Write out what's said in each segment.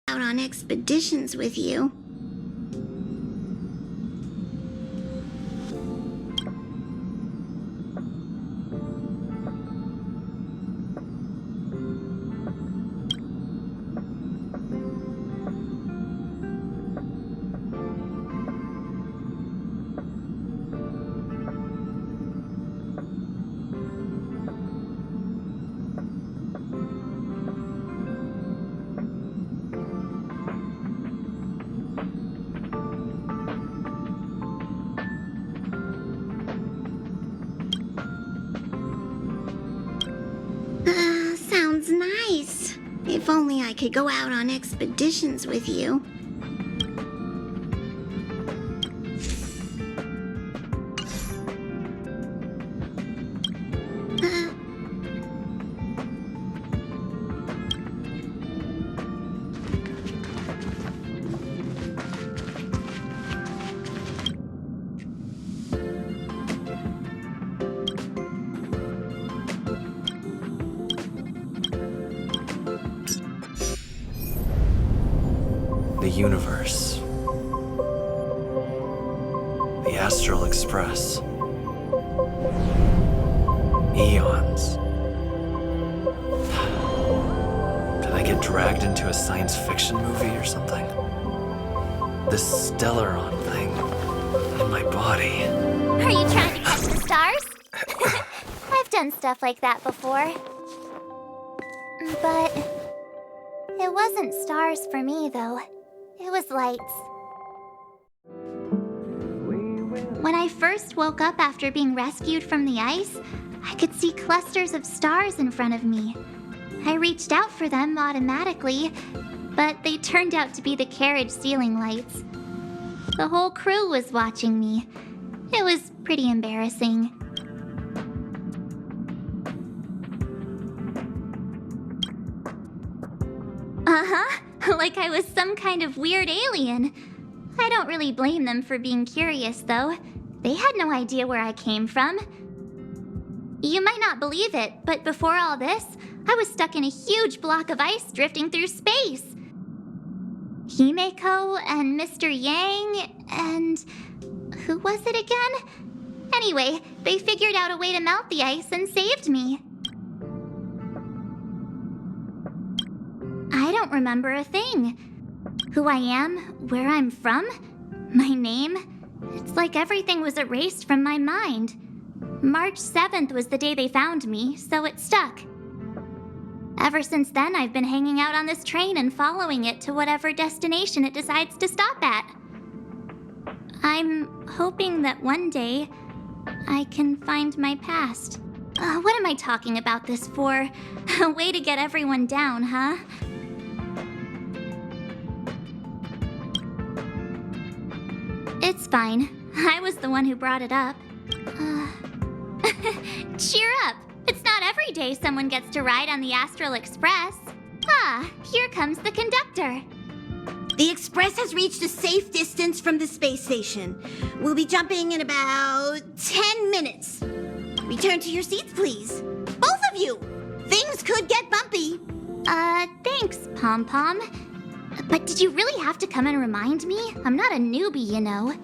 out on expeditions with you. Sounds nice. If only I could go out on expeditions with you. The universe. The Astral Express. Eons. Did I get dragged into a science fiction movie or something? This Stellaron thing in my body. Are you trying to catch the stars? I've done stuff like that before. But it wasn't stars for me, though. It was lights. When I first woke up after being rescued from the ice, I could see clusters of stars in front of me. I reached out for them automatically, but they turned out to be the carriage ceiling lights. The whole crew was watching me. It was pretty embarrassing. Like I was some kind of weird alien. I don't really blame them for being curious, though. They had no idea where I came from. You might not believe it, but before all this, I was stuck in a huge block of ice drifting through space. Himeko and Mr. Yang and... who was it again? Anyway, they figured out a way to melt the ice and saved me. I don't remember a thing. Who I am, where I'm from, my name. It's like everything was erased from my mind. March 7th was the day they found me, so it stuck. Ever since then, I've been hanging out on this train and following it to whatever destination it decides to stop at. I'm hoping that one day I can find my past. What am I talking about this for? A way to get everyone down, huh? It's fine. I was the one who brought it up. Cheer up! It's not every day someone gets to ride on the Astral Express. Ah, here comes the conductor. The Express has reached a safe distance from the space station. We'll be jumping in about 10 minutes. Return to your seats, please. Both of you! Things could get bumpy. Thanks, Pom Pom. But did you really have to come and remind me? I'm not a newbie, you know.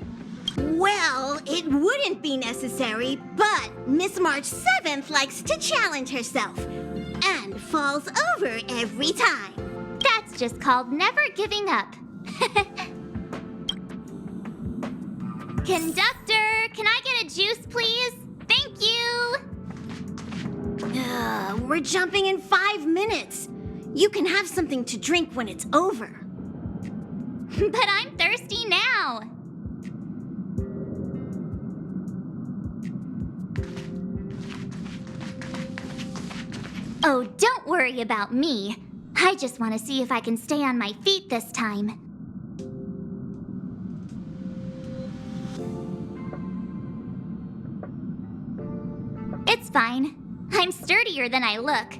Well, it wouldn't be necessary, but Miss March 7th likes to challenge herself and falls over every time. That's just called never giving up. Conductor, can I get a juice, please? Thank you! We're jumping in 5 minutes. You can have something to drink when it's over. But I'm thirsty now. Oh, don't worry about me. I just want to see if I can stay on my feet this time. It's fine. I'm sturdier than I look.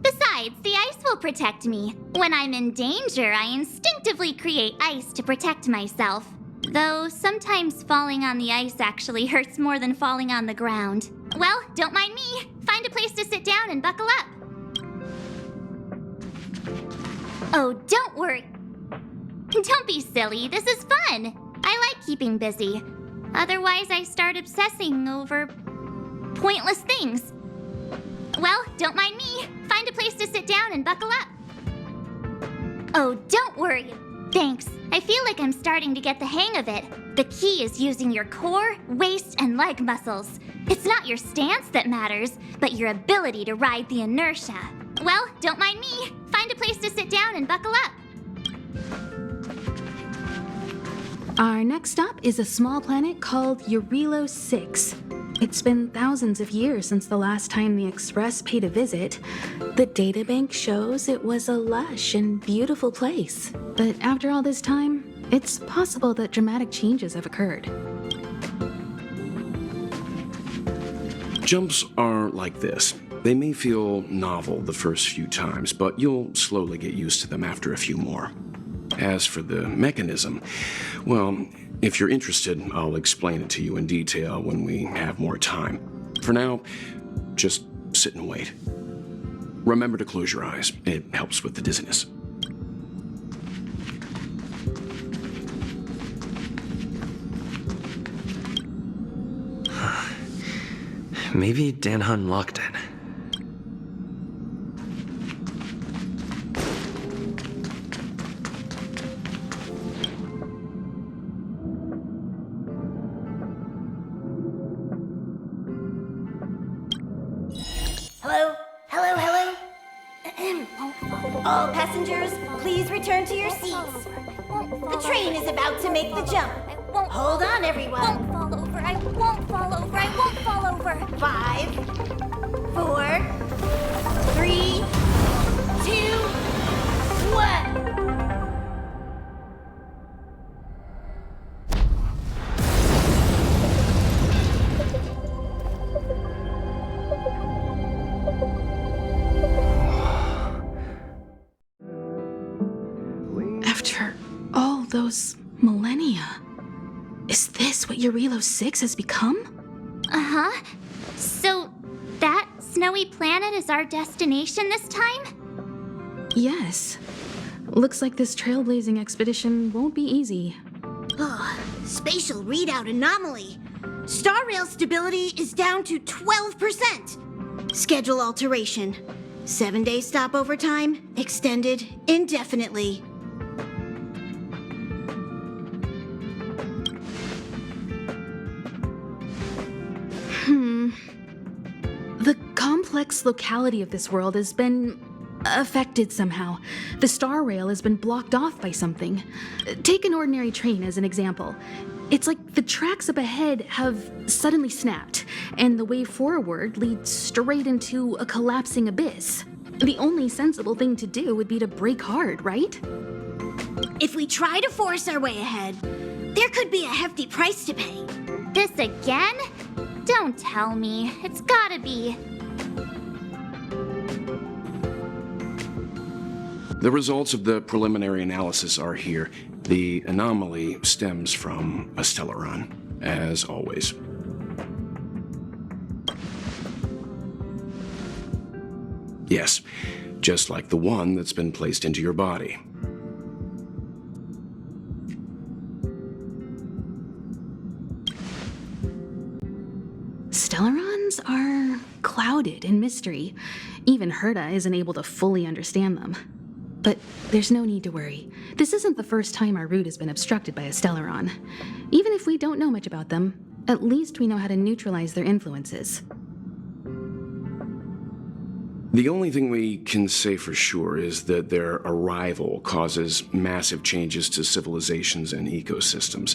Besides, the ice will protect me. When I'm in danger, I instinctively create ice to protect myself. Though sometimes falling on the ice actually hurts more than falling on the ground. Well, don't mind me. Find a place to sit down and buckle up. Oh, don't worry. Don't be silly. This is fun. I like keeping busy. Otherwise, I start obsessing over pointless things. Well, don't mind me. Find a place to sit down and buckle up. Oh, don't worry. Thanks. I feel like I'm starting to get the hang of it. The key is using your core, waist, and leg muscles. It's not your stance that matters, but your ability to ride the inertia. Well, don't mind me. Find a place to sit down and buckle up. Our next stop is a small planet called Jarilo-VI. It's been thousands of years since the last time the Express paid a visit. The databank shows it was a lush and beautiful place. But after all this time, it's possible that dramatic changes have occurred. Jumps are like this. They may feel novel the first few times, but you'll slowly get used to them after a few more. As for the mechanism, well, if you're interested, I'll explain it to you in detail when we have more time. For now, just sit and wait. Remember to close your eyes. It helps with the dizziness. Maybe Danhun locked in. Hello? Hello, hello? All passengers, please return to your seats. The train is about to make the jump. Hold on, everyone. I won't fall over. I won't fall over. I won't fall over. 5, 4, 3, 2, 1. After all those millennia, is this what Jarilo-VI has become? Uh-huh. So, that snowy planet is our destination this time? Yes. Looks like this trailblazing expedition won't be easy. Spatial readout anomaly. Star rail stability is down to 12%. Schedule alteration. 7-day stopover time extended indefinitely. The complex locality of this world has been affected somehow. The star rail has been blocked off by something. Take an ordinary train as an example. It's like the tracks up ahead have suddenly snapped, and the way forward leads straight into a collapsing abyss. The only sensible thing to do would be to brake hard, right? If we try to force our way ahead, there could be a hefty price to pay. This again? Don't tell me. It's gotta be. The results of the preliminary analysis are here. The anomaly stems from a stellaron, as always. Yes, just like the one that's been placed into your body. Stellarons are clouded in mystery. Even Herta isn't able to fully understand them. But there's no need to worry. This isn't the first time our route has been obstructed by a stellaron. Even if we don't know much about them, at least we know how to neutralize their influences. The only thing we can say for sure is that their arrival causes massive changes to civilizations and ecosystems.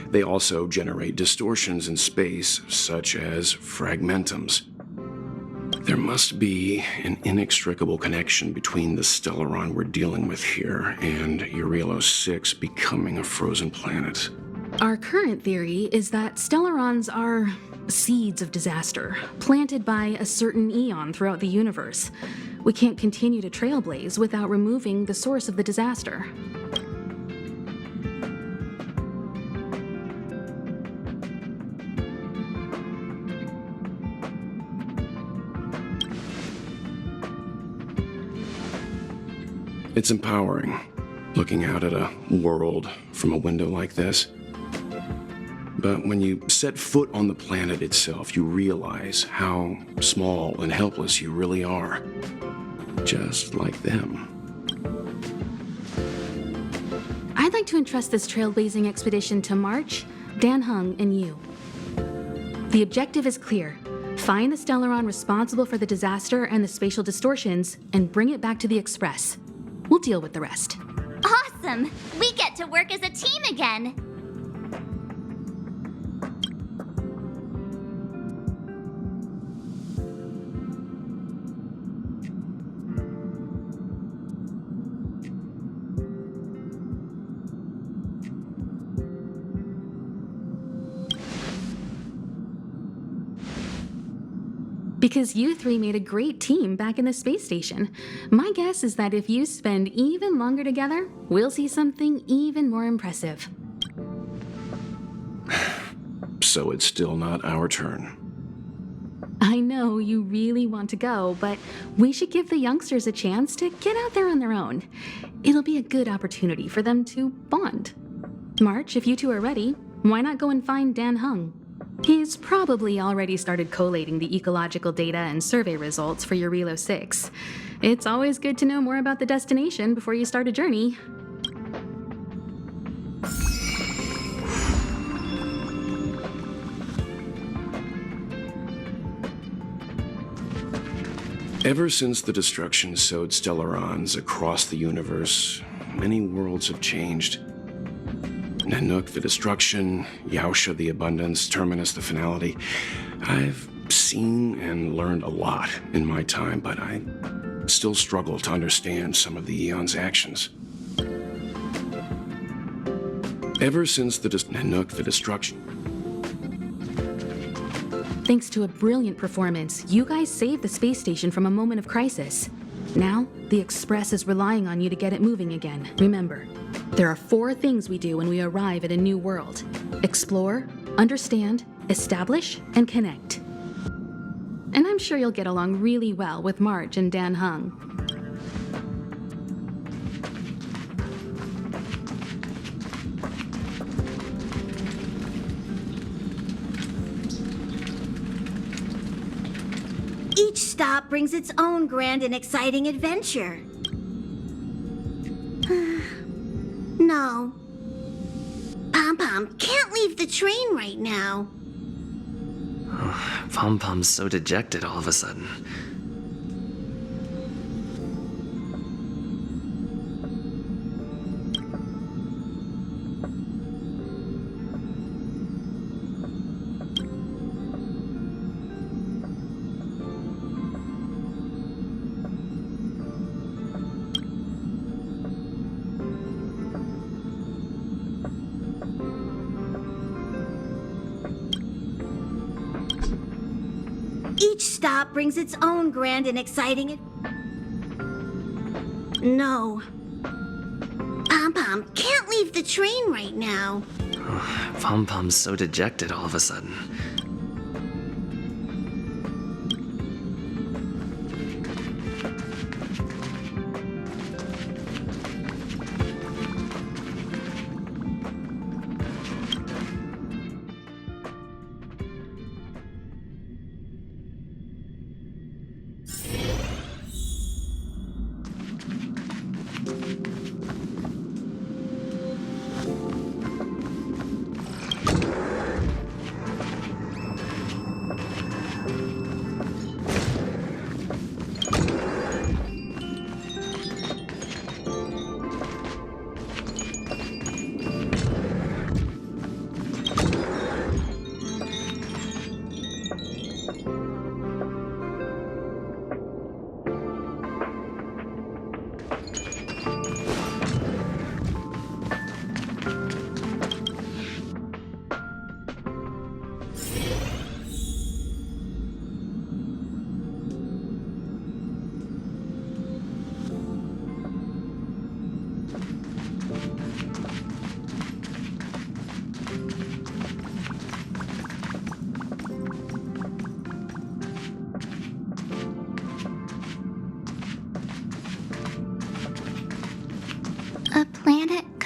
They also generate distortions in space, such as fragmentums. There must be an inextricable connection between the stellaron we're dealing with here and Jarilo-VI becoming a frozen planet. Our current theory is that stellarons are seeds of disaster, planted by a certain eon throughout the universe. We can't continue to trailblaze without removing the source of the disaster. It's empowering, looking out at a world from a window like this. But when you set foot on the planet itself, you realize how small and helpless you really are. Just like them. I'd like to entrust this trailblazing expedition to March, Dan Heng, and you. The objective is clear. Find the Stellaron responsible for the disaster and the spatial distortions, and bring it back to the Express. We'll deal with the rest. Awesome! We get to work as a team again! Because you three made a great team back in the space station. My guess is that if you spend even longer together, we'll see something even more impressive. So it's still not our turn. I know you really want to go, but we should give the youngsters a chance to get out there on their own. It'll be a good opportunity for them to bond. March, if you two are ready, why not go and find Dan Heng? He's probably already started collating the ecological data and survey results for Jarilo-VI. It's always good to know more about the destination before you start a journey. Ever since the destruction sowed Stellarons across the universe, many worlds have changed. Nanook, the destruction, Yaosha, the abundance, Terminus, the finality. I've seen and learned a lot in my time, but I still struggle to understand some of the Eon's actions. Ever since the Nanook, the destruction... Thanks to a brilliant performance, you guys saved the space station from a moment of crisis. Now, the Express is relying on you to get it moving again. Remember, there are 4 things we do when we arrive at a new world: explore, understand, establish, and connect. And I'm sure you'll get along really well with March and Dan Heng. Each stop brings its own grand and exciting adventure. No. Pom-Pom can't leave the train right now. Pom-Pom's so dejected all of a sudden. Each stop brings its own grand and exciting... No. Pom-Pom can't leave the train right now. Pom-Pom's so dejected all of a sudden.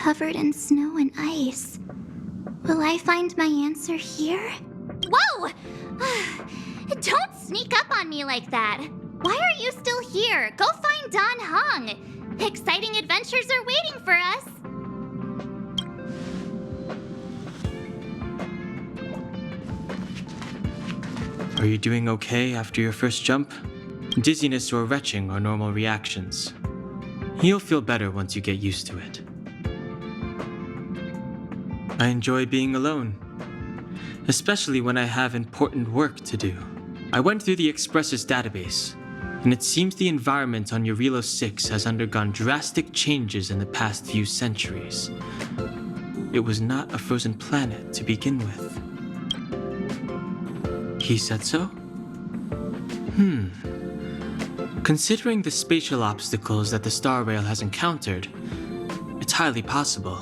covered in snow and ice. Will I find my answer here? Whoa! Don't sneak up on me like that. Why are you still here? Go find Don Hung. Exciting adventures are waiting for us. Are you doing okay after your first jump? Dizziness or retching are normal reactions. You'll feel better once you get used to it. I enjoy being alone, especially when I have important work to do. I went through the Express's database, and it seems the environment on Jarilo-VI has undergone drastic changes in the past few centuries. It was not a frozen planet to begin with. He said so? Considering the spatial obstacles that the Star Rail has encountered, it's highly possible.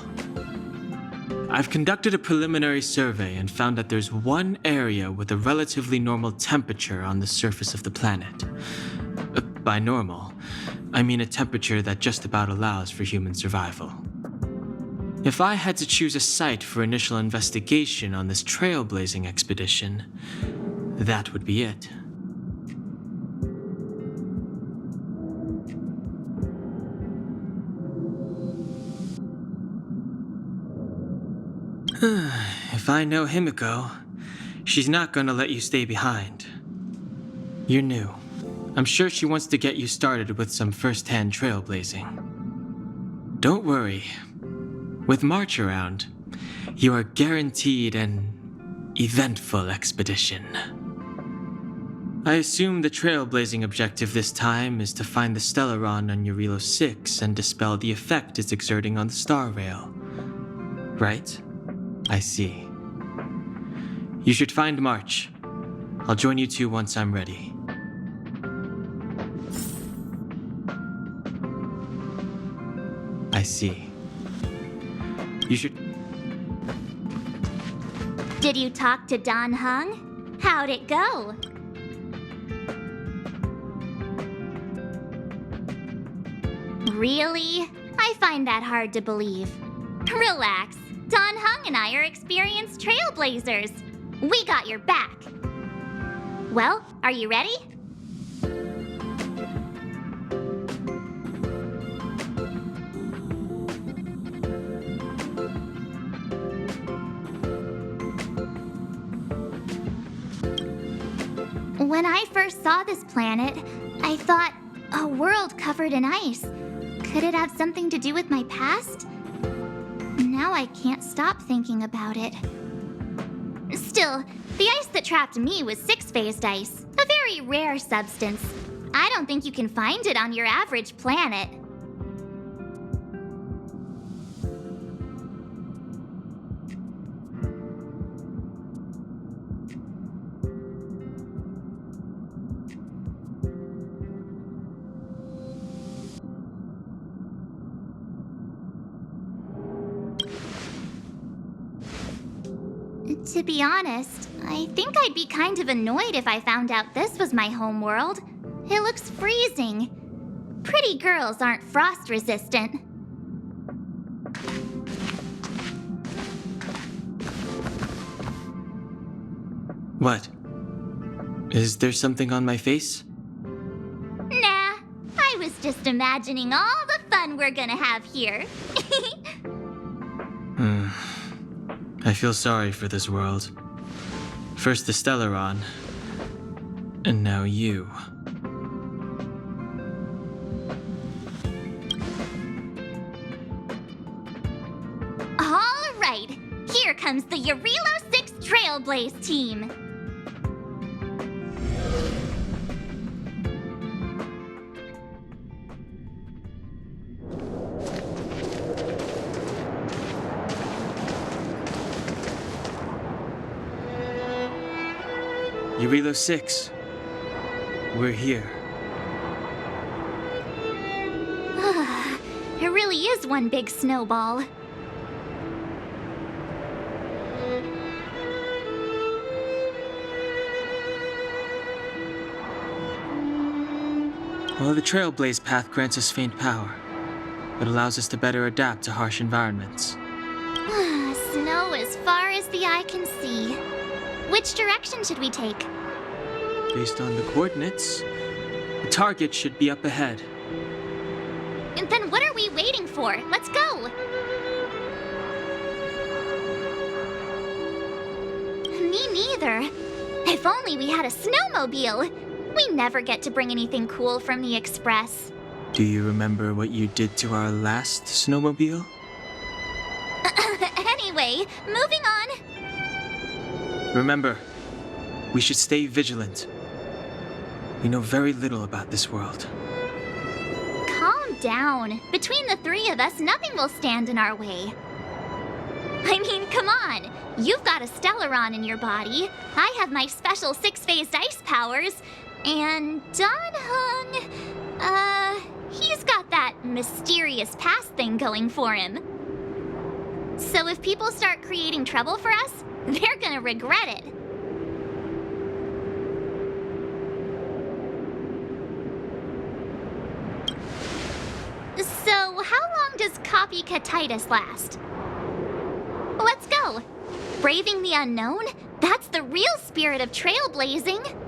I've conducted a preliminary survey and found that there's one area with a relatively normal temperature on the surface of the planet. By normal, I mean a temperature that just about allows for human survival. If I had to choose a site for initial investigation on this trailblazing expedition, that would be it. If I know Himiko, she's not gonna let you stay behind. You're new. I'm sure she wants to get you started with some first-hand trailblazing. Don't worry. With March around, you are guaranteed an eventful expedition. I assume the trailblazing objective this time is to find the Stellaron on Jarilo-VI and dispel the effect it's exerting on the Star Rail. Right? I see. You should find March. I'll join you two once I'm ready. I see. You should... Did you talk to Don Hung? How'd it go? Really? I find that hard to believe. Relax. Don Hung and I are experienced trailblazers. We got your back. Well, are you ready? When I first saw this planet, I thought, a world covered in ice. Could it have something to do with my past? Now I can't stop thinking about it. Still, the ice that trapped me was six-phased ice, a very rare substance. I don't think you can find it on your average planet. To be honest, I think I'd be kind of annoyed if I found out this was my home world. It looks freezing. Pretty girls aren't frost resistant. What? Is there something on my face? Nah, I was just imagining all the fun we're gonna have here. I feel sorry for this world. First the Stellaron, and now you. All right, here comes the Jarilo-VI Trailblaze team. Jarilo-VI, we're here. It really is one big snowball. Well, the Trailblaze path grants us faint power. It allows us to better adapt to harsh environments. Snow as far as the eye can see. Which direction should we take? Based on the coordinates, the target should be up ahead. And then what are we waiting for? Let's go! Me neither. If only we had a snowmobile. We never get to bring anything cool from the Express. Do you remember what you did to our last snowmobile? Anyway, moving on. Remember, we should stay vigilant. We know very little about this world. Calm down. Between the three of us, nothing will stand in our way. I mean, come on. You've got a Stellaron in your body. I have my special six-phased ice powers. And Dan-hung, he's got that mysterious past thing going for him. So if people start creating trouble for us, they're gonna regret it. So how long does copycatitis last? Let's go. Braving the unknown? That's the real spirit of trailblazing.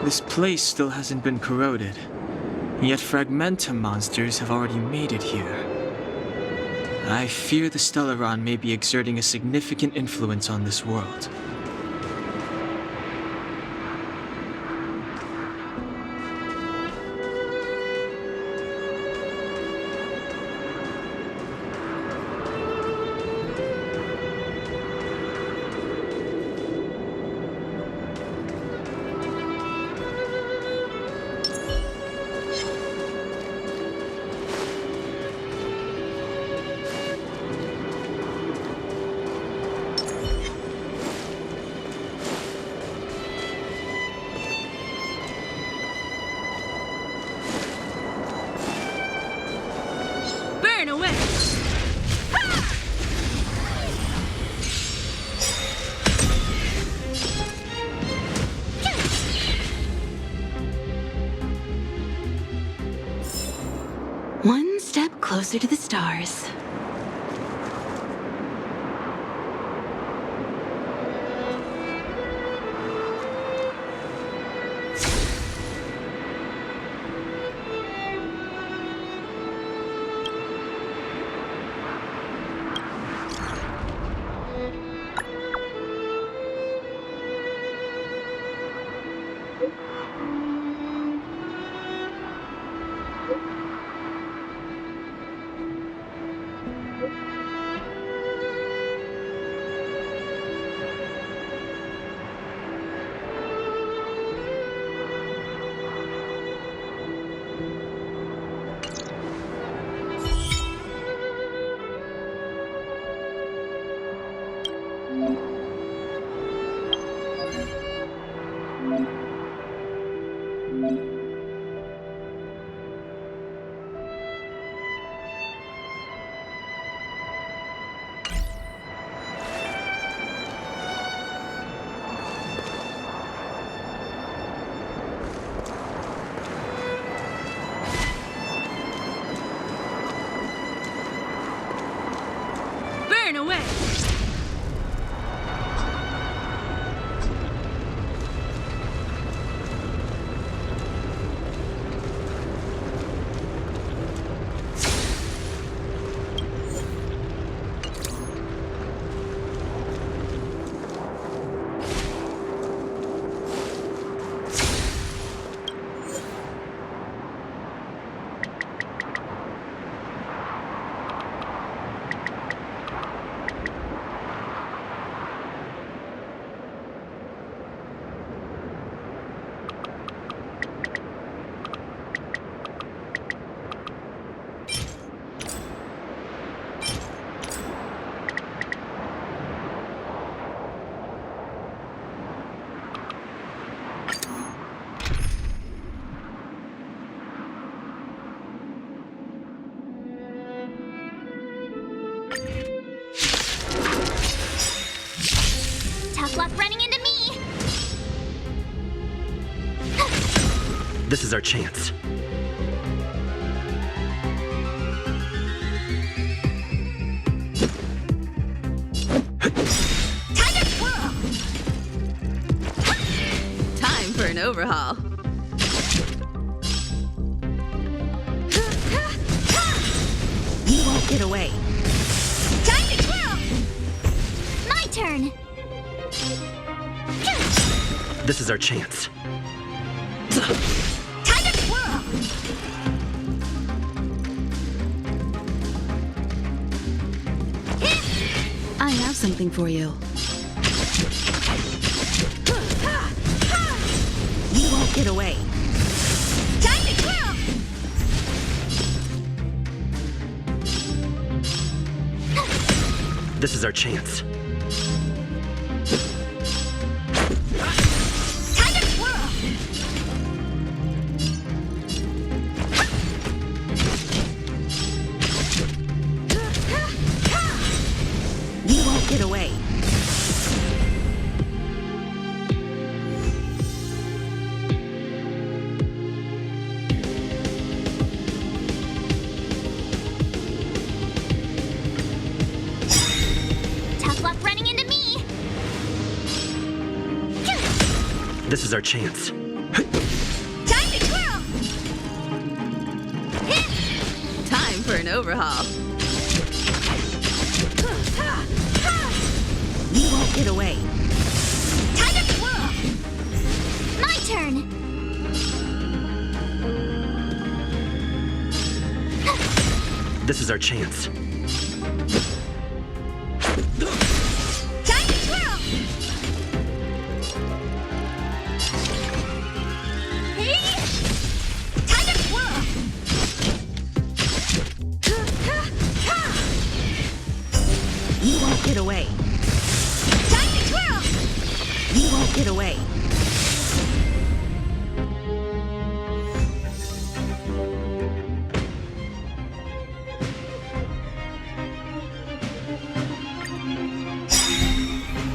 This place still hasn't been corroded, yet fragmentum monsters have already made it here. I fear the Stellaron may be exerting a significant influence on this world. Burn away! One step closer to the stars. Burn away! Tough luck running into me! This is our chance. Time to twirl! Time for an overhaul. You won't get away. Time to twirl! My turn! This is our chance. Time to twirl! I have something for you. You won't get away. Time to twirl! This is our chance. Time to twirl! You won't get away. Tough luck running into me! This is our chance. Time to twirl! Time for an overhaul. You won't get away. Time to twirl! My turn! This is our chance. Time to twirl! Hey! Time to twirl! You won't get away. Time to twirl! You won't get away.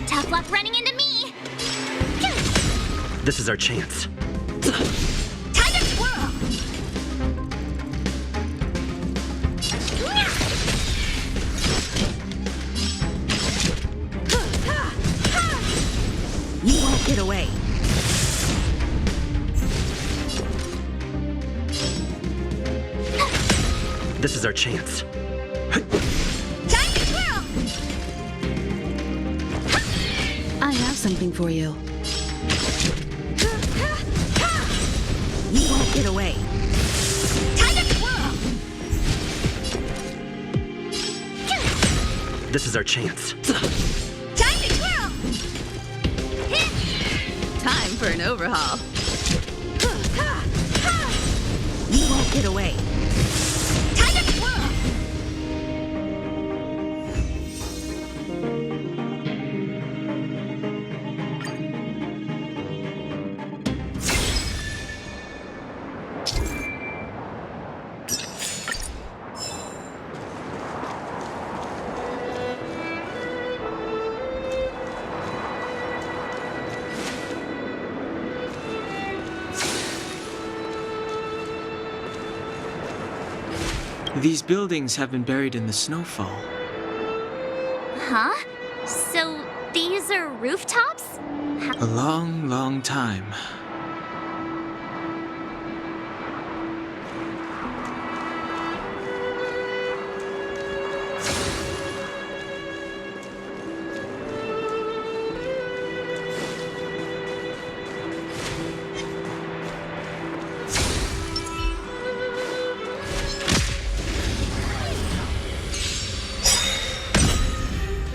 Tough luck running into me! This is our chance. Time to twirl! You won't get away. This is our chance. Time to twirl! I have something for you. You won't get away. Time to twirl! This is our chance. Time to twirl! Time for an overhaul. You won't get away. Time to twirl! These buildings have been buried in the snowfall. Huh? So these are rooftops? A long, long time.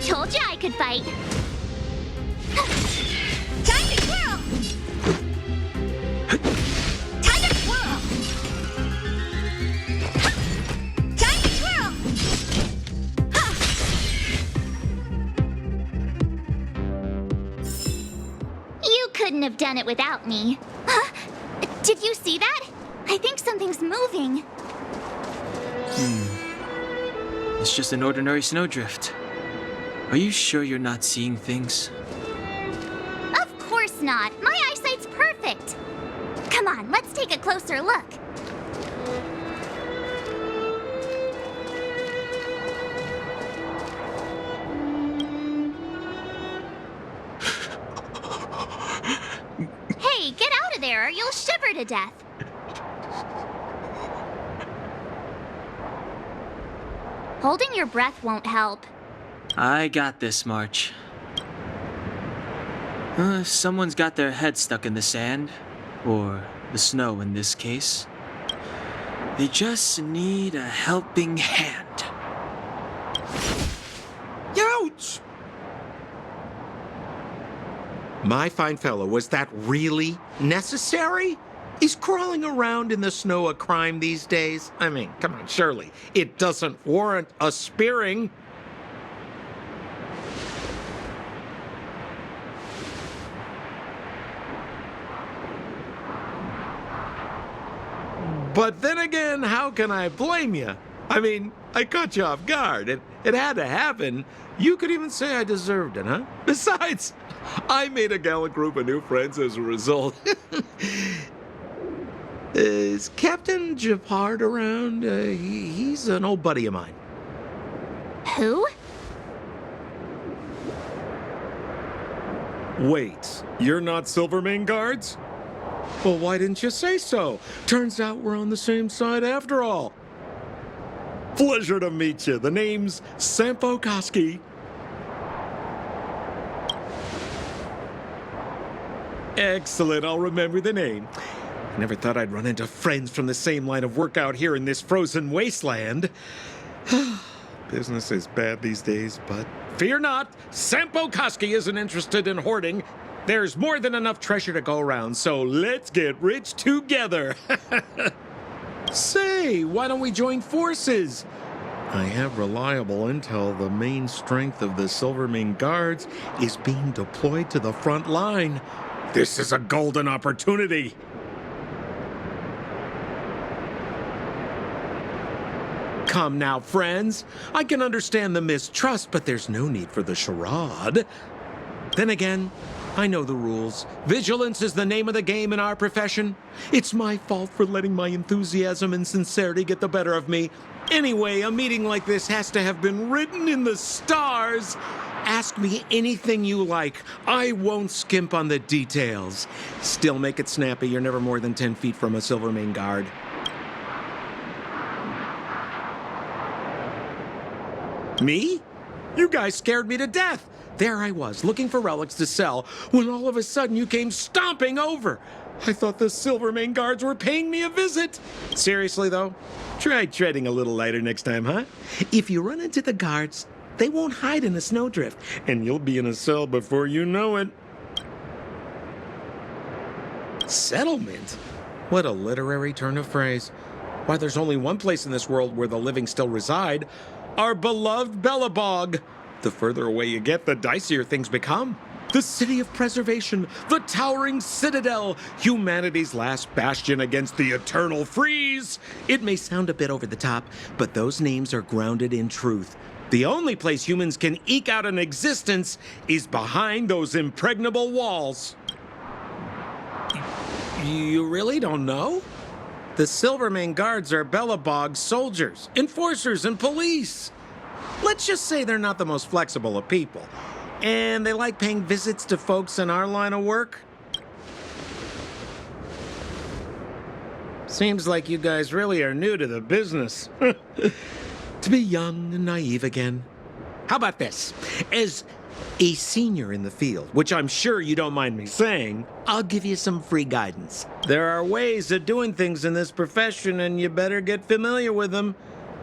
Told you I could fight. Time to twirl! Time to twirl! Time to twirl! You couldn't have done it without me. Huh? Did you see that? I think something's moving. It's just an ordinary snowdrift. Are you sure you're not seeing things? Of course not. My eyesight's perfect. Come on, let's take a closer look. Hey, get out of there or you'll shiver to death. Holding your breath won't help. I got this, March. Someone's got their head stuck in the sand, or the snow in this case. They just need a helping hand. Ouch! My fine fellow, was that really necessary? Is crawling around in the snow a crime these days? I mean, come on, surely. It doesn't warrant a spearing. But then again, how can I blame you? I mean, I caught you off guard. It had to happen. You could even say I deserved it, huh? Besides, I made a gallant group of new friends as a result. Is Captain Japard around? He's an old buddy of mine. Who? Wait, you're not Silvermane Guards? Well, why didn't you say so? Turns out we're on the same side after all. Pleasure to meet you. The name's Sampo Koski. Excellent, I'll remember the name. I never thought I'd run into friends from the same line of work out here in this frozen wasteland. Business is bad these days, but fear not, Sampo Koski isn't interested in hoarding. There's more than enough treasure to go around, so let's get rich together. Say, why don't we join forces? I have reliable intel the main strength of the Silvermane Guards is being deployed to the front line. This is a golden opportunity. Come now, friends. I can understand the mistrust, but there's no need for the charade. Then again, I know the rules. Vigilance is the name of the game in our profession. It's my fault for letting my enthusiasm and sincerity get the better of me. Anyway, a meeting like this has to have been written in the stars. Ask me anything you like. I won't skimp on the details. Still make it snappy. You're never more than 10 feet from a Silvermane Guard. Me? You guys scared me to death. There I was, looking for relics to sell, when all of a sudden you came stomping over. I thought the Silvermane Guards were paying me a visit. Seriously, though, try treading a little lighter next time, huh? If you run into the guards, they won't hide in a snowdrift, and you'll be in a cell before you know it. Settlement? What a literary turn of phrase. Why, there's only one place in this world where the living still reside. Our beloved Bellabog. The further away you get, the dicier things become. The city of preservation, the towering citadel, humanity's last bastion against the eternal freeze. It may sound a bit over the top, but those names are grounded in truth. The only place humans can eke out an existence is behind those impregnable walls. You really don't know? The Silvermane Guards are Bellabog's soldiers, enforcers, and police. Let's just say they're not the most flexible of people. And they like paying visits to folks in our line of work. Seems like you guys really are new to the business. To be young and naive again. How about this? As a senior in the field, which I'm sure you don't mind me saying, I'll give you some free guidance. There are ways of doing things in this profession, and you better get familiar with them.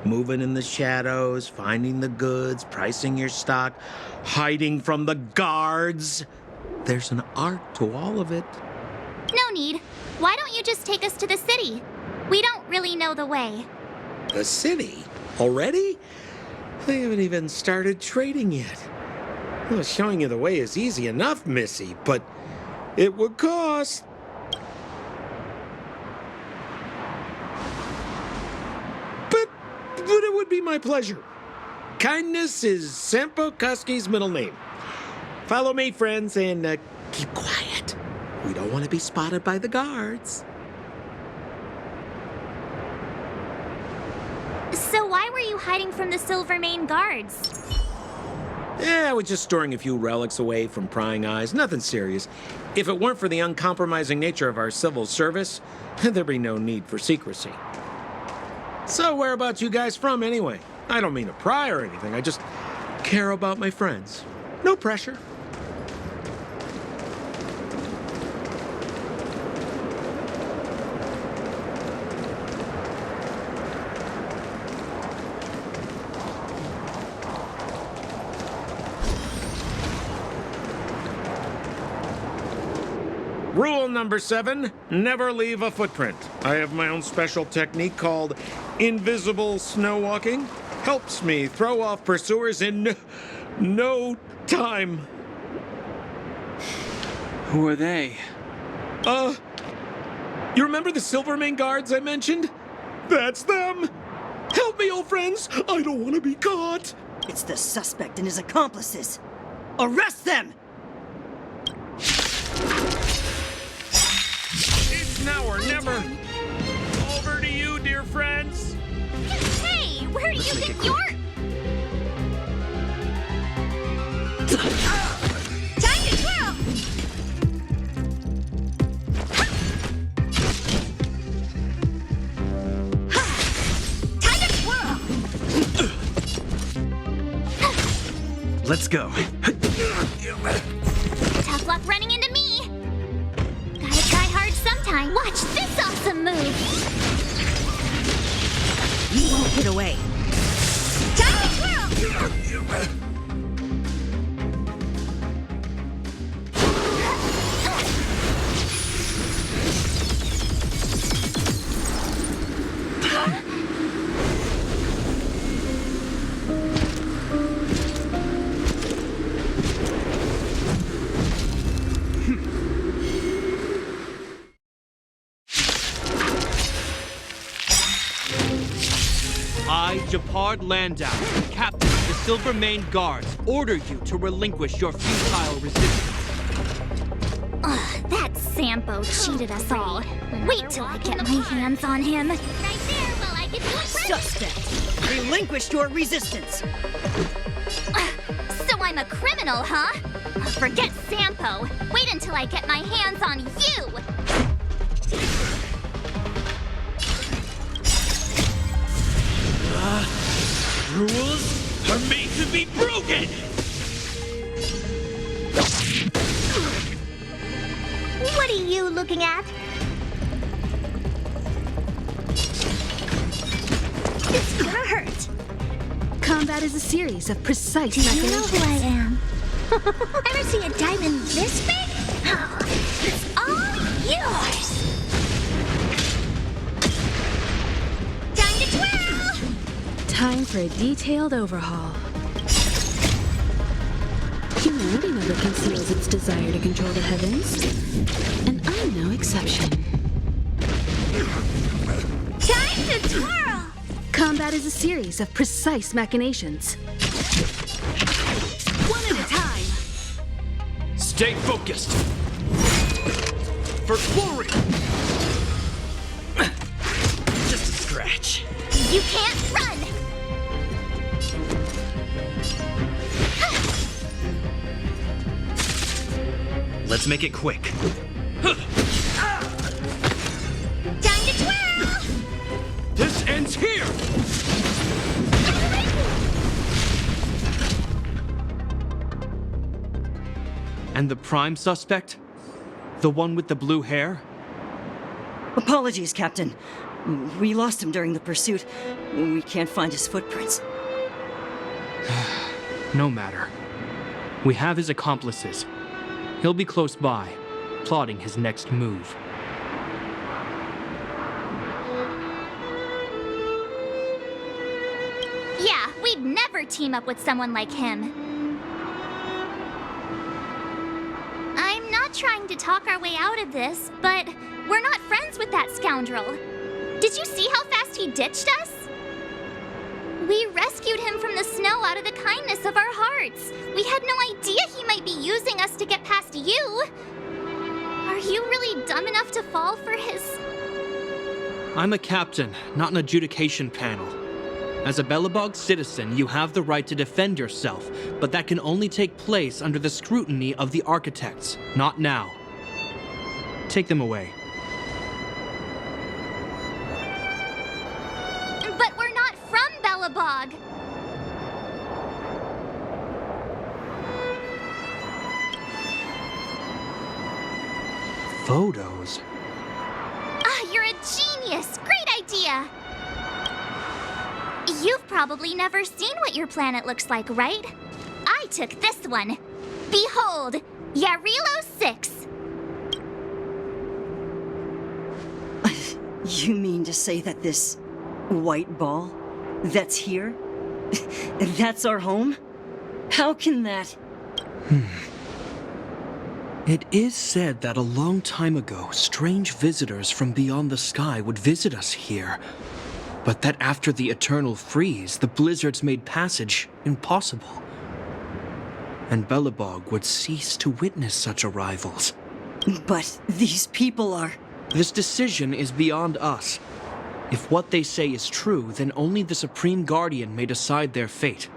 Moving in the shadows, finding the goods, pricing your stock, hiding from the guards. There's an art to all of it. No need. Why don't you just take us to the city? We don't really know the way. The city? Already? They haven't even started trading yet. Well, showing you the way is easy enough, Missy, but it would cost. But it would be my pleasure. Kindness is Sampo Koski's middle name. Follow me, friends, and keep quiet. We don't want to be spotted by the guards. So why were you hiding from the Silvermane guards? Yeah, I was just storing a few relics away from prying eyes. Nothing serious. If it weren't for the uncompromising nature of our civil service, there'd be no need for secrecy. So whereabouts you guys from, anyway? I don't mean to pry or anything. I just care about my friends. No pressure. Rule number 7, never leave a footprint. I have my own special technique called invisible snow walking. Helps me throw off pursuers in no time. Who are they? You remember the Silvermane guards I mentioned? That's them! Help me, old friends! I don't want to be caught! It's the suspect and his accomplices. Arrest them! It's now or never! Over to you, dear friends! Hey, where do you think you're... Time to twirl! Time to twirl! Let's go. Tough luck running into me. Gotta try hard sometime. Watch this awesome move. You won't get away. Time to twirl! I, Japard Landau, captain of the Silvermane Guards, order you to relinquish your futile resistance. Ugh, that Sampo cheated us all. Wait till I get my hands on him. Right there while I get to a Suspect! Relinquish your resistance! So I'm a criminal, huh? Forget Sampo. Wait until I get my hands on you. Rules are made to be broken! What are you looking at? It's gonna hurt. Combat is a series of precise Do you know who I am? Ever see a diamond this big? Oh, it's all yours. Time to twirl! Time for a detailed overhaul. Humanity never conceals its desire to control the heavens, and I'm no exception. Time to twirl! Combat is a series of precise machinations. One at a time! Stay focused! For glory! Just a scratch. You can't run! Let's make it quick. Time to twirl! This ends here! And the prime suspect? The one with the blue hair? Apologies, Captain. We lost him during the pursuit. We can't find his footprints. No matter. We have his accomplices. He'll be close by, plotting his next move. Yeah, we'd never team up with someone like him. I'm not trying to talk our way out of this, but we're not friends with that scoundrel. Did you see how fast he ditched us? We rescued him from the snow out of the kindness of our hearts. We had no idea he might be using us to get past you. Are you really dumb enough to fall for his... I'm a captain, not an adjudication panel. As a Belobog citizen, you have the right to defend yourself, but that can only take place under the scrutiny of the architects, not now. Take them away. But we're not from Belobog. Photos? Ah, you're a genius! Great idea! You've probably never seen what your planet looks like, right? I took this one. Behold, Jarilo-VI. You mean to say that this white ball that's here, that's our home? How can that... It is said that a long time ago, strange visitors from beyond the sky would visit us here. But that after the eternal freeze, the blizzards made passage impossible. And Belobog would cease to witness such arrivals. But these people are... This decision is beyond us. If what they say is true, then only the Supreme Guardian may decide their fate.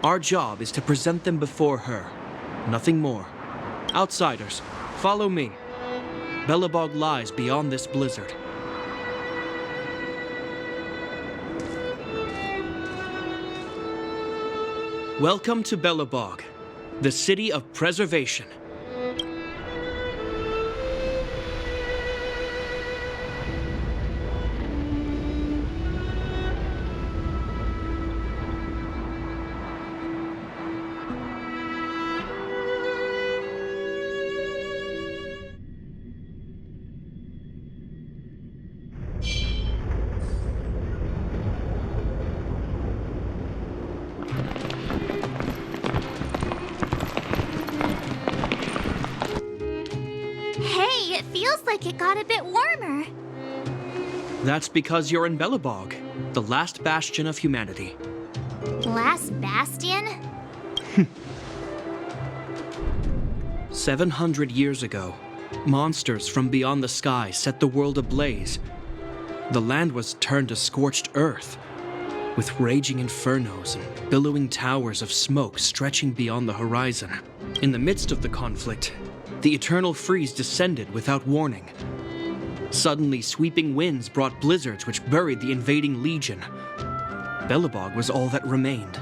Our job is to present them before her. Nothing more. Outsiders, follow me. Belobog lies beyond this blizzard. Welcome to Belobog, the city of preservation. Hey, it feels like it got a bit warmer. That's because you're in Belobog, the last bastion of humanity. Last bastion? 700 years ago, monsters from beyond the sky set the world ablaze. The land was turned to scorched earth, with raging infernos and billowing towers of smoke stretching beyond the horizon. In the midst of the conflict, the eternal freeze descended without warning. Suddenly, sweeping winds brought blizzards which buried the invading legion. Belobog was all that remained.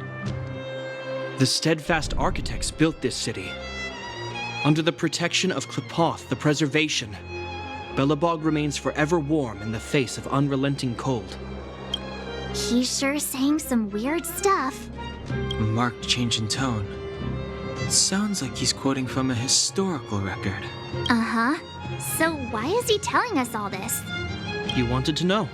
The steadfast architects built this city. Under the protection of Qlipoth, the preservation, Belobog remains forever warm in the face of unrelenting cold. He's sure saying some weird stuff. A marked change in tone. It sounds like he's quoting from a historical record. Uh-huh. So why is he telling us all this? You wanted to know.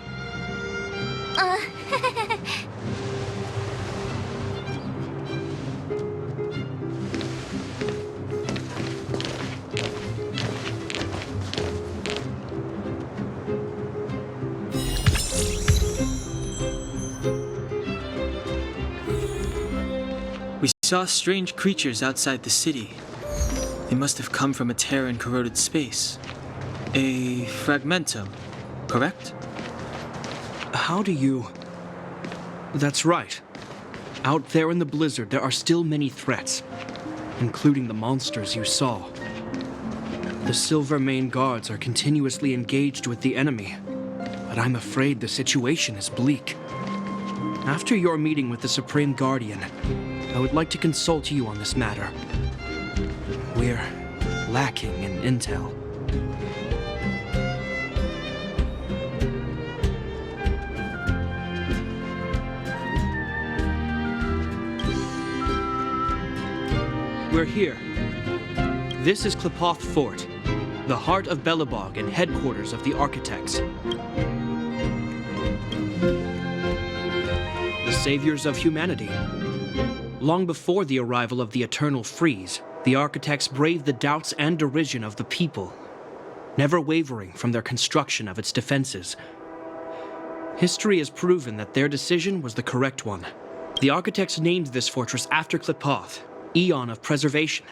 We saw strange creatures outside the city. They must have come from a tear in corroded space. A fragmentum, correct? How do you... That's right. Out there in the blizzard, there are still many threats, including the monsters you saw. The Silvermane guards are continuously engaged with the enemy, but I'm afraid the situation is bleak. After your meeting with the Supreme Guardian, I would like to consult you on this matter. We're lacking in intel. We're here. This is Qlipoth Fort, the heart of Belobog and headquarters of the architects. The saviors of humanity. Long before the arrival of the Eternal Freeze, the architects braved the doubts and derision of the people, never wavering from their construction of its defenses. History has proven that their decision was the correct one. The architects named this fortress after Klipoth, Eon of Preservation.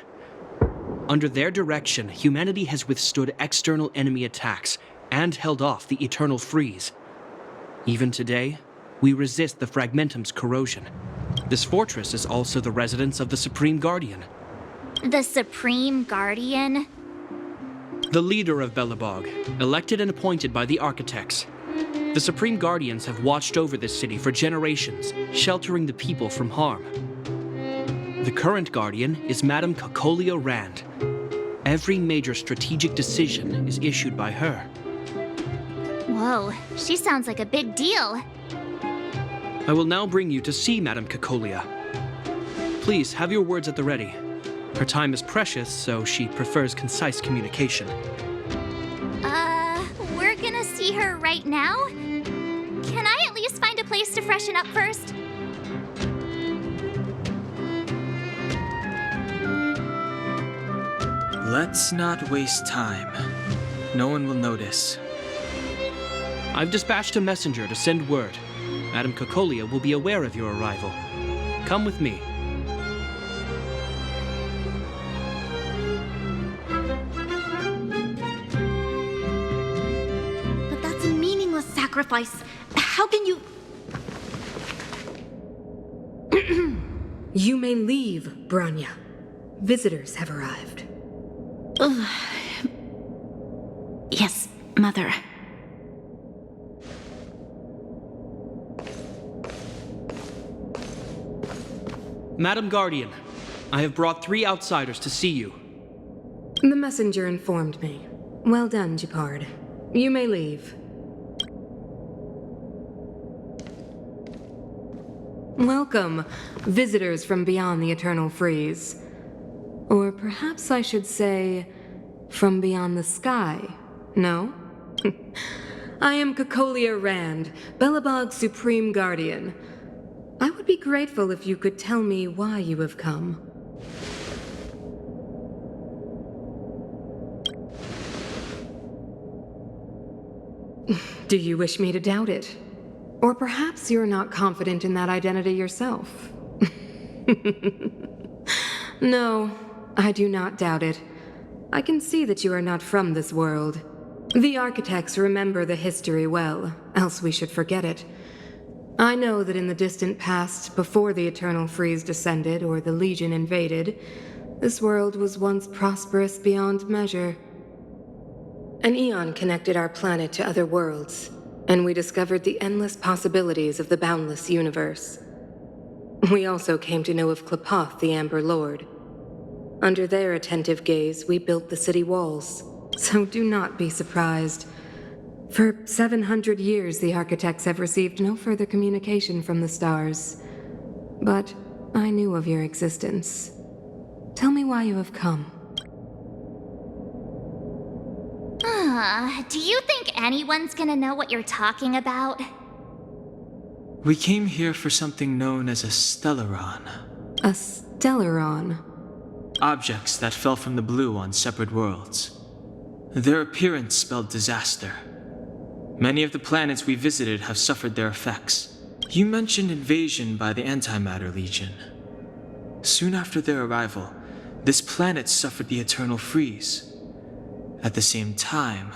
Under their direction, humanity has withstood external enemy attacks and held off the eternal freeze. Even today, we resist the Fragmentum's corrosion. This fortress is also the residence of the Supreme Guardian. The Supreme Guardian? The leader of Belobog, elected and appointed by the architects. The Supreme Guardians have watched over this city for generations, sheltering the people from harm. The current Guardian is Madame Kakolia Rand. Every major strategic decision is issued by her. Whoa, she sounds like a big deal. I will now bring you to see Madame Kakolia. Please have your words at the ready. Her time is precious, so she prefers concise communication. We're gonna see her right now? Can I at least find a place to freshen up first? Let's not waste time. No one will notice. I've dispatched a messenger to send word. Madame Kakolia will be aware of your arrival. Come with me. But that's a meaningless sacrifice. How can you... You may leave, Branya. Visitors have arrived. Yes, Mother. Madam Guardian, I have brought 3 outsiders to see you. The messenger informed me. Well done, Gepard. You may leave. Welcome, visitors from beyond the Eternal Freeze. Or perhaps I should say, from beyond the sky, no? I am Kakolia Rand, Belobog's Supreme Guardian. I would be grateful if you could tell me why you have come. Do you wish me to doubt it? Or perhaps you're not confident in that identity yourself. No, I do not doubt it. I can see that you are not from this world. The architects remember the history well, else we should forget it. I know that in the distant past, before the Eternal Freeze descended or the Legion invaded, this world was once prosperous beyond measure. An eon connected our planet to other worlds, and we discovered the endless possibilities of the boundless universe. We also came to know of Klipoth, the Amber Lord. Under their attentive gaze, we built the city walls, so do not be surprised. For 700 years, the architects have received no further communication from the stars. But I knew of your existence. Tell me why you have come. Do you think anyone's gonna know what you're talking about? We came here for something known as a Stellaron. A Stellaron? Objects that fell from the blue on separate worlds. Their appearance spelled disaster. Many of the planets we visited have suffered their effects. You mentioned invasion by the Antimatter Legion. Soon after their arrival, this planet suffered the Eternal Freeze. At the same time,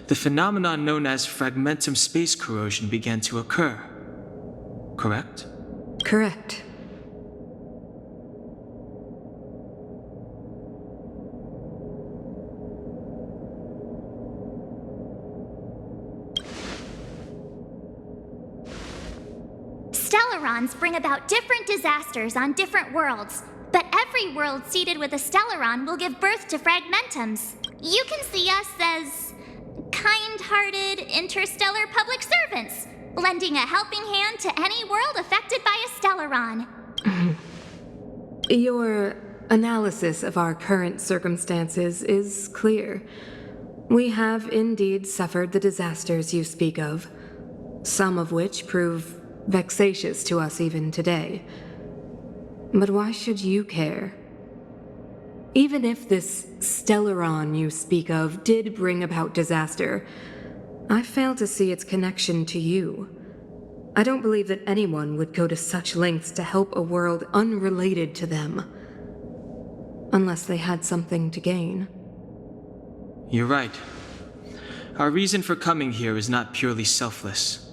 the phenomenon known as Fragmentum space corrosion began to occur. Correct? Correct. Stellarons bring about different disasters on different worlds, but every world seeded with a Stellaron will give birth to Fragmentums. You can see us as kind-hearted interstellar public servants, lending a helping hand to any world affected by a Stellaron. Your analysis of our current circumstances is clear. We have indeed suffered the disasters you speak of, some of which prove vexatious to us even today. But why should you care? Even if this Stellaron you speak of did bring about disaster, I fail to see its connection to you. I don't believe that anyone would go to such lengths to help a world unrelated to them. Unless they had something to gain. You're right. Our reason for coming here is not purely selfless.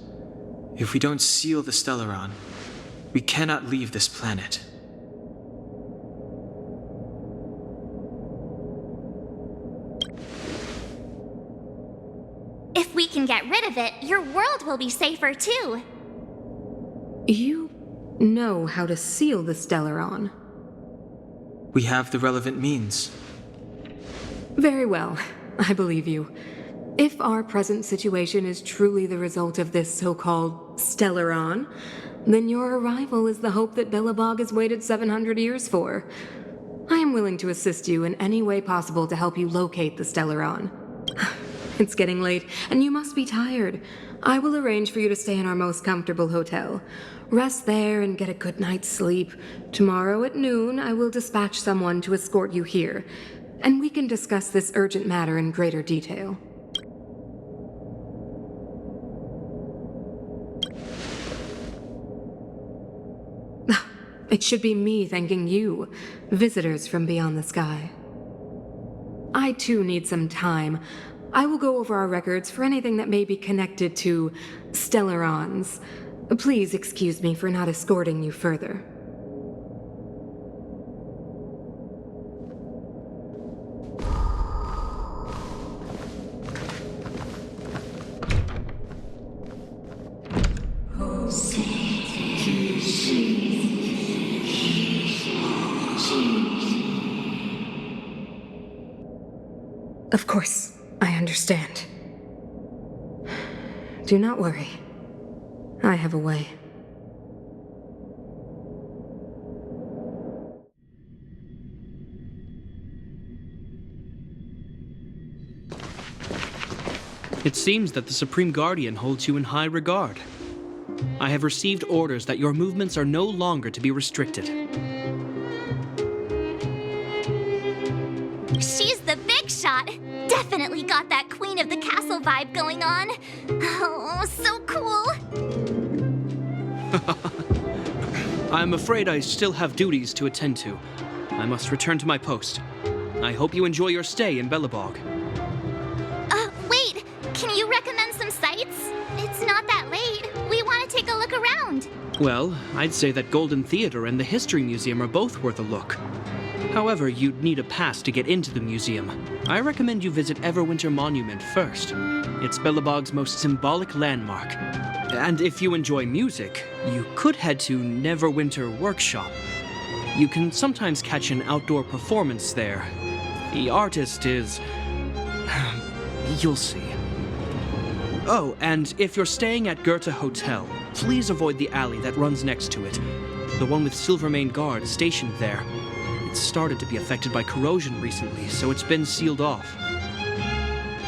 If we don't seal the Stellaron, we cannot leave this planet. If we can get rid of it, your world will be safer too. You know how to seal the Stellaron. We have the relevant means. Very well, I believe you. If our present situation is truly the result of this so-called Stellaron, then your arrival is the hope that Belobog has waited 700 years for. I am willing to assist you in any way possible to help you locate the Stellaron. It's getting late, and you must be tired. I will arrange for you to stay in our most comfortable hotel. Rest there and get a good night's sleep. Tomorrow at noon, I will dispatch someone to escort you here, and we can discuss this urgent matter in greater detail. It should be me thanking you, visitors from beyond the sky. I too need some time. I will go over our records for anything that may be connected to Stellarons. Please excuse me for not escorting you further. Of course, I understand. Do not worry. I have a way. It seems that the Supreme Guardian holds you in high regard. I have received orders that your movements are no longer to be restricted. She's the big shot. Definitely got that Queen of the Castle vibe going on. Oh, so cool. I'm afraid I still have duties to attend to. I must return to my post. I hope you enjoy your stay in Belobog. Wait. Can you recommend some sites? It's not that late. We want to take a look around. Well, I'd say that Golden Theater and the History Museum are both worth a look. However, you'd need a pass to get into the museum. I recommend you visit Everwinter Monument first. It's Belobog's most symbolic landmark. And if you enjoy music, you could head to Neverwinter Workshop. You can sometimes catch an outdoor performance there. The artist is... you'll see. Oh, and if you're staying at Goethe Hotel, please avoid the alley that runs next to it. The one with Silvermane guards stationed there. It's started to be affected by corrosion recently, so it's been sealed off.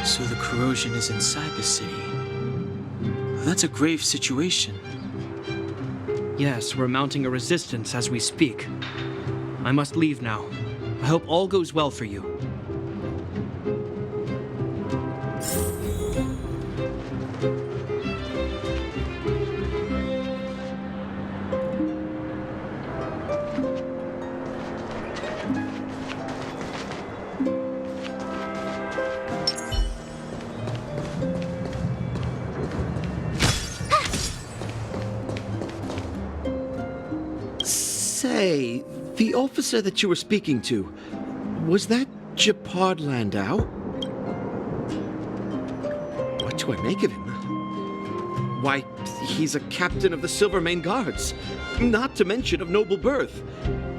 So the corrosion is inside the city. That's a grave situation. Yes, we're mounting a resistance as we speak. I must leave now. I hope all goes well for you. Say, the officer that you were speaking to, was that Japard Landau? What do I make of him? Why, he's a captain of the Silvermane Guards, not to mention of noble birth.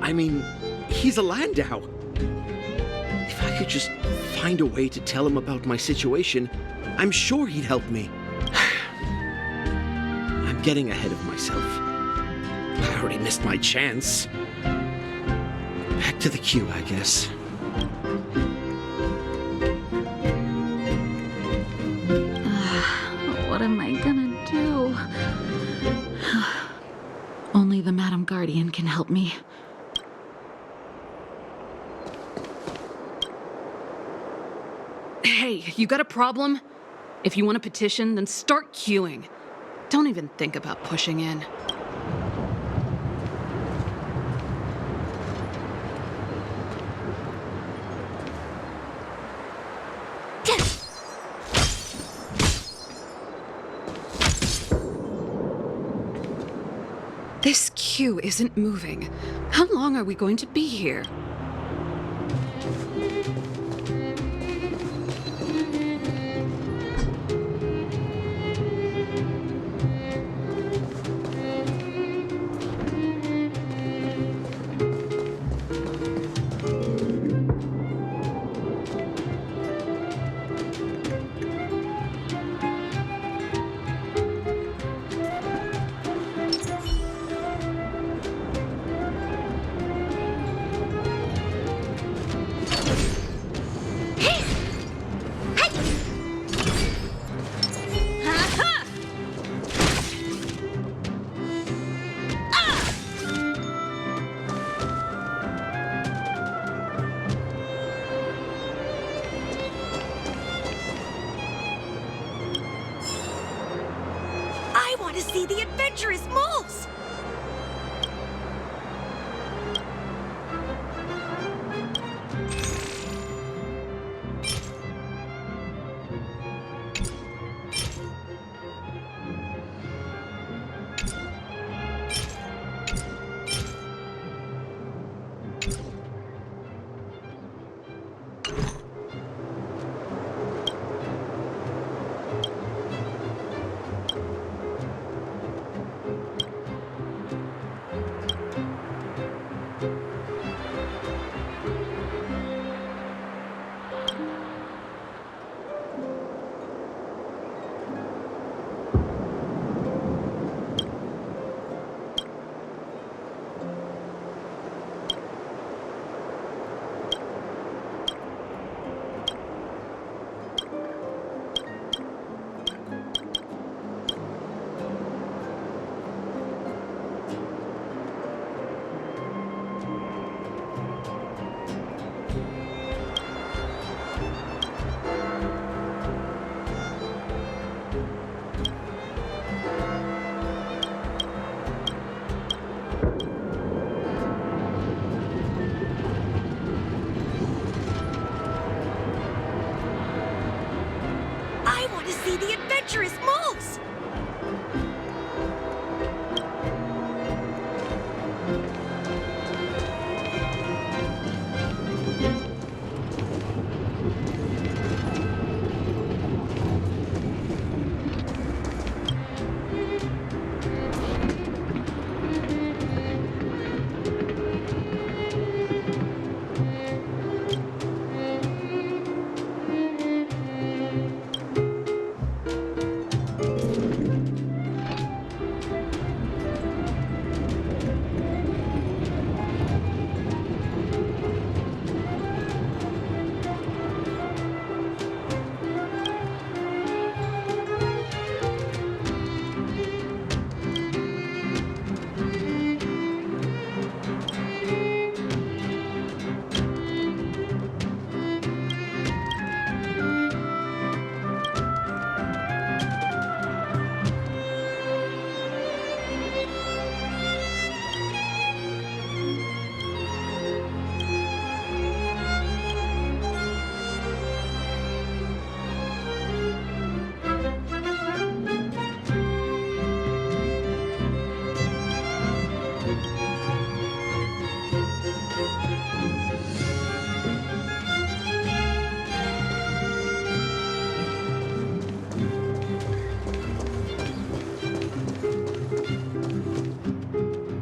I mean, he's a Landau. If I could just find a way to tell him about my situation, I'm sure he'd help me. I'm getting ahead of myself. I already missed my chance. Back to the queue, I guess. What am I gonna do? Only the Madam Guardian can help me. Hey, you got a problem? If you want a petition, then start queuing. Don't even think about pushing in. This queue isn't moving. How long are we going to be here? I want to see the adventurous moles! See the adventurous moles!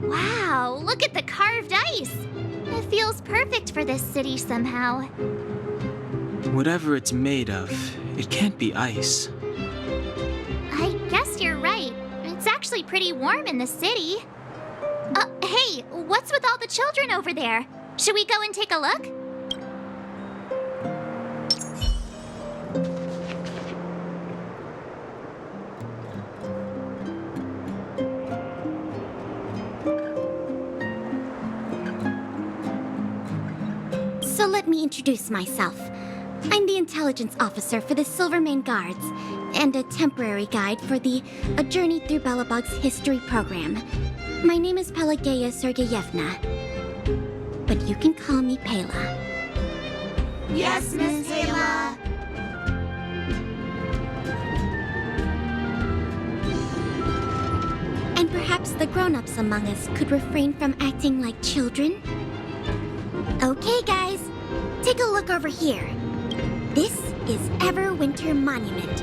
Wow, look at the carved ice! It feels perfect for this city somehow. Whatever it's made of, it can't be ice. I guess you're right. It's actually pretty warm in the city. Hey, what's with all the children over there? Should we go and take a look? So let me introduce myself. I'm the intelligence officer for the Silvermane Guards, and a temporary guide for the A Journey Through Belobog's history program. My name is Pelageya Sergeyevna, but you can call me Pela. Yes, Miss Taylor. And perhaps the grown-ups among us could refrain from acting like children? Okay, guys, take a look over here. This is Everwinter Monument.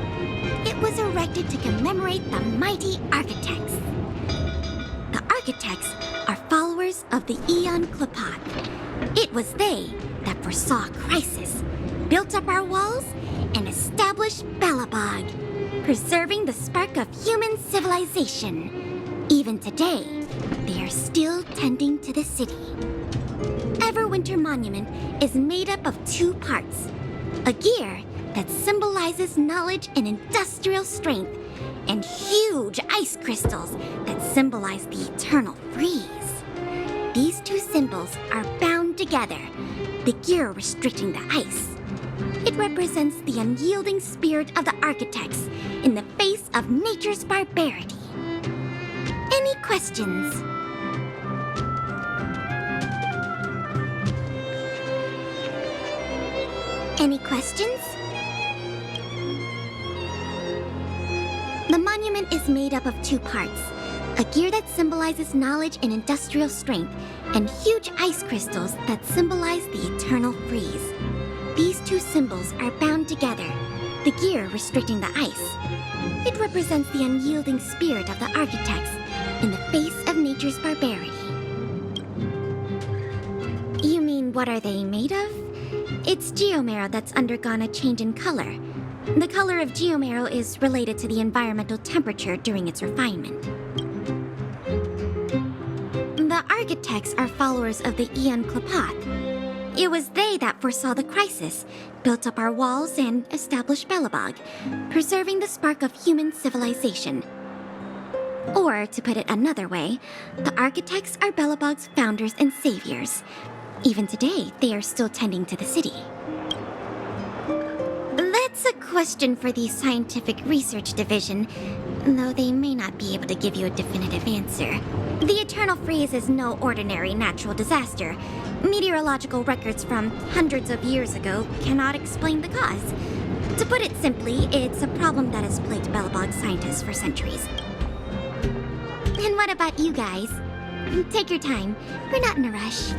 It was erected to commemorate the mighty architects. The architects are followers of the Aeon Klapat. It was they that foresaw crisis, built up our walls, and established Belobog, preserving the spark of human civilization. Even today, they are still tending to the city. Everwinter Monument is made up of 2 parts. A gear that symbolizes knowledge and industrial strength, and huge ice crystals that symbolize the eternal freeze. These 2 symbols are bound together, the gear restricting the ice. It represents the unyielding spirit of the architects in the face of nature's barbarity. Any questions? Any questions? The monument is made up of 2 parts. A gear that symbolizes knowledge and industrial strength, and huge ice crystals that symbolize the eternal freeze. These 2 symbols are bound together, the gear restricting the ice. It represents the unyielding spirit of the architects in the face of nature's barbarity. You mean, what are they made of? It's geomarrow that's undergone a change in color. The color of geomarrow is related to the environmental temperature during its refinement. The architects are followers of the Aeon Klapat. It was they that foresaw the crisis, built up our walls, and established Belobog, preserving the spark of human civilization. Or, to put it another way, the architects are Belobog's founders and saviors. Even today, they are still tending to the city. That's a question for the Scientific Research Division, though they may not be able to give you a definitive answer. The Eternal Freeze is no ordinary natural disaster. Meteorological records from hundreds of years ago cannot explain the cause. To put it simply, it's a problem that has plagued Belobog scientists for centuries. And what about you guys? Take your time. We're not in a rush.